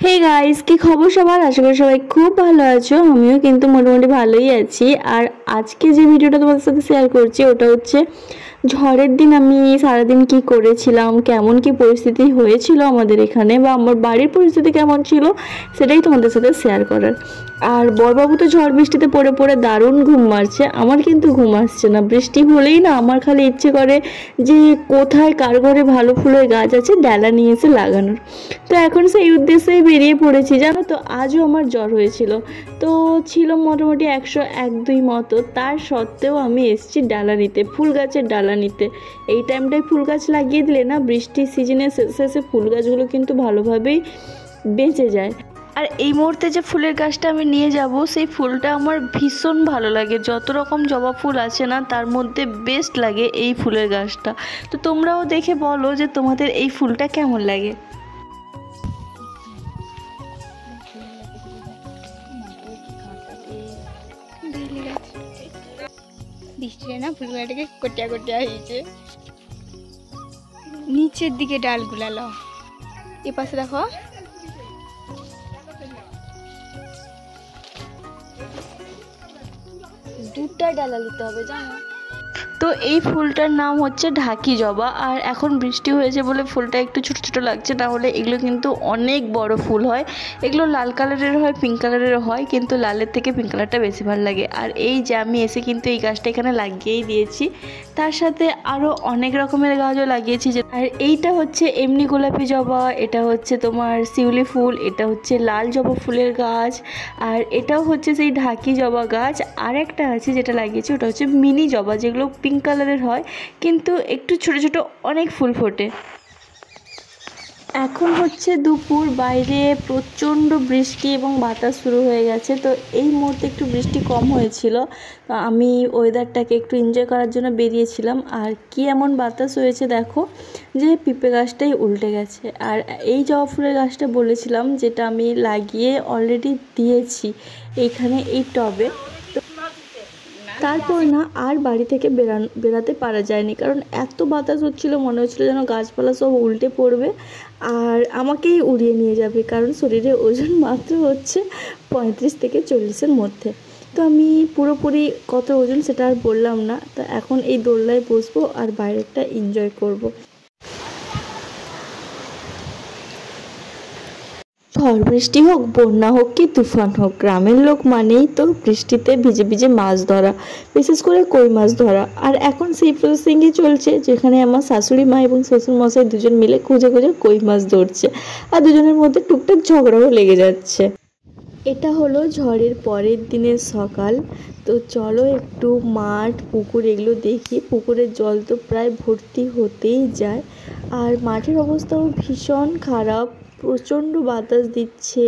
Hey guys, কি খবর সবার? আশা করি সবাই খুব ভালো আছো। আমিও কিন্তু মোটামুটি ভালোই আছি। আর আজকে যে ভিডিওটা তোমাদের সাথে শেয়ার করছি ওটা হচ্ছে ঝড়ের দিন আমি সারাদিন কি করেছিলাম, কেমন কি পরিস্থিতি হয়েছিল আমাদের এখানে, বা আমার বাড়ির পরিস্থিতি কেমন ছিল সেটাই তোমাদের সাথে শেয়ার করার। আর বড়বাবু তো ঝড় বৃষ্টিতে পড়ে পড়ে দারুণ ঘুম মারছে, আমার কিন্তু ঘুম আসছে না। বৃষ্টি হলেই না আমার খালি ইচ্ছে করে যে কোথায় কার ঘরে ভালো ফুলের গাছ আছে ডালা নিয়ে এসে লাগানোর। তো এখন সেই উদ্দেশ্যেই বেরিয়ে পড়েছি। জানো তো, আজও আমার জ্বর হয়েছিল, তো ছিল মোটামুটি 101-2 মতো। তার সত্ত্বেও আমি এসেছি ডালা নিতে, ফুল গাছের ডালা নিতে। এই টাইমটায় ফুল গাছ লাগিয়ে দিলে না বৃষ্টির সিজনে শেষে ফুল গাছগুলো কিন্তু ভালোভাবেই বেঁচে যায়। আর এই মুহূর্তে যে ফুলের গাছটা আমি নিয়ে যাব সেই ফুলটা আমার ভীষণ ভালো লাগে। যত রকম জবা ফুল আছে না তার মধ্যে বেস্ট লাগে এই ফুলের গাছটা। তো তোমরাও দেখে বলো যে তোমাদের এই ফুলটা কেমন লাগে। বৃষ্টিতে না ফুলগুলাটাকে কটিয়া কটিয়া হয়েছে, নিচের দিকে ডালগুলা ল এ পাশে দেখো। দুটা ডালা নিতে হবে জানো। তো এই ফুলটার নাম হচ্ছে ঢাকি জবা। আর এখন বৃষ্টি হয়েছে বলে ফুলটা একটু ছোট ছোট লাগছে, না হলে এগুলো কিন্তু অনেক বড় ফুল হয়। এগুলো লাল কালারের হয়, পিঙ্ক কালারের হয়, কিন্তু লালের থেকে পিঙ্ক কালারটা বেশি ভালো লাগে। আর এই যে আমি এসে কিন্তু এই গাছটা এখানে লাগিয়েই দিয়েছি, তার সাথে আরও অনেক রকমের গাছও লাগিয়েছি। আর এইটা হচ্ছে এমনি গোলাপি জবা, এটা হচ্ছে তোমার শিউলি ফুল, এটা হচ্ছে লাল জবা ফুলের গাছ, আর এটাও হচ্ছে সেই ঢাকি জবা গাছ। আর একটা আছে যেটা লাগিয়েছি ওটা হচ্ছে মিনি জবা, যেগুলো পিঙ্ক কালারের হয় কিন্তু একটু ছোট ছোট অনেক ফুল ফোটে। এখন হচ্ছে দুপুর, বাইরে প্রচণ্ড বৃষ্টি এবং বাতাস শুরু হয়ে গেছে। তো এই মুহূর্তে একটু বৃষ্টি কম হয়েছিল, আমি ওয়েদারটাকে একটু এনজয় করার জন্য বেরিয়েছিলাম। আর কি এমন বাতাস হয়েছে দেখো, যে পিঁপে গাছটাই উল্টে গেছে। আর এই জবা ফুলের গাছটা বলেছিলাম যেটা আমি লাগিয়ে অলরেডি দিয়েছি এইখানে এই টবে। তারপর না আর বাড়ি থেকে বেরাতে পারা যায়নি, কারণ এত বাতাস হচ্ছিল, মনে হচ্ছিলো যেন গাছপালা সব উল্টে পড়বে আর আমাকেই উড়িয়ে নিয়ে যাবে, কারণ শরীরের ওজন মাত্র হচ্ছে 35 থেকে 40-এর মধ্যে। তো আমি পুরোপুরি কত ওজন সেটা আর বললাম না। তো এখন এই দোলনায় বসবো আর বাইরেটা এনজয় করব। ঝড় বৃষ্টি হোক, বন্যা হোক কি তুফান হোক, গ্রামের লোক মানেই তো বৃষ্টিতে ভিজে ভিজে মাছ ধরা, বিশেষ করে কই মাছ ধরা। আর এখন সেই প্রসেসিংই চলছে, যেখানে আমার শাশুড়ি মা এবং শ্বশুর মশাই দুজন মিলে খুঁজে খুঁজে কই মাছ ধরছে, আর দুজনের মধ্যে টুকটাক ঝগড়াও লেগে যাচ্ছে। এটা হলো ঝড়ের পরের দিনের সকাল। তো চলো একটু মাঠ, পুকুর এগুলো দেখি। পুকুরের জল তো প্রায় ভর্তি হতেই যায়, আর মাঠের অবস্থাও ভীষণ খারাপ, প্রচণ্ড বাতাস দিচ্ছে।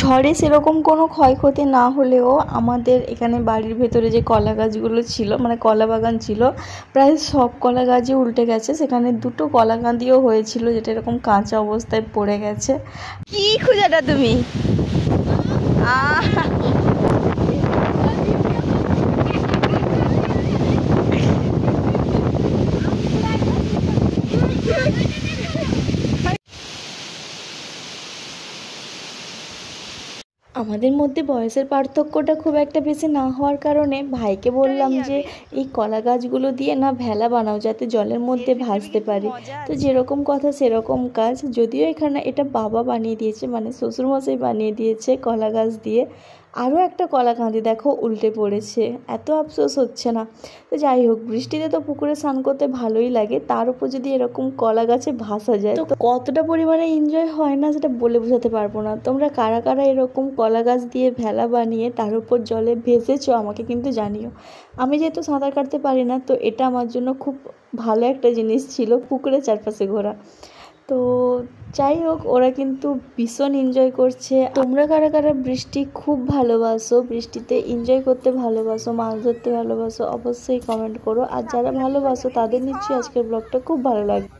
ঝড়ে সেরকম কোনো ক্ষয়ক্ষতি না হলেও আমাদের এখানে বাড়ির ভেতরে যে কলা গাছগুলো ছিল, মানে কলা বাগান ছিল, প্রায় সব কলা গাছই উল্টে গেছে। সেখানে দুটো কলা কাঁদিও হয়েছিল, যেটা এরকম কাঁচা অবস্থায় পড়ে গেছে। কি খুঁজাটা তুমি? আমাদের মধ্যে বয়সের পার্থক্যটা খুব একটা বেশি না হওয়ার কারণে ভাইকে বললাম যে এই কলা গাছগুলো দিয়ে না ভেলা বানাও, যাতে জলের মধ্যে ভাসতে পারে। তো যেরকম কথা সেরকম কাজ। যদিও এখানে এটা বাবা বানিয়ে দিয়েছে, মানে শ্বশুরমশাই বানিয়ে দিয়েছে কলা গাছ দিয়ে। আরও একটা কলা কাঁদি দেখো উল্টে পড়েছে, এত আফসোস হচ্ছে না। তো যাই হোক, বৃষ্টিতে তো পুকুরে স্নান করতে ভালোই লাগে, তার উপর যদি এরকম কলা গাছে ভাসা যায় তো কতটা পরিমাণে এনজয় হয় না সেটা বলে বোঝাতে পারবো না। তোমরা কারা কারা এরকম কলা গাছ দিয়ে ভেলা বানিয়ে তার উপর জলে ভেসেছো আমাকে কিন্তু জানিও। আমি যেহেতু সাঁতার কাটতে পারি না, তো এটা আমার জন্য খুব ভালো একটা জিনিস ছিল পুকুরের চারপাশে ঘোরা। তো যাই হোক, ওরা কিন্তু ভীষণ এনজয় করছে। তোমরা কারা কারা বৃষ্টি খুব ভালোবাসো, বৃষ্টিতে এনজয় করতে ভালোবাসো, মাছ ধরতে ভালোবাসো, অবশ্যই কমেন্ট করো। আর যারা ভালোবাসো তাদের নিশ্চয়ই আজকের ব্লগটা খুব ভালো লাগবে।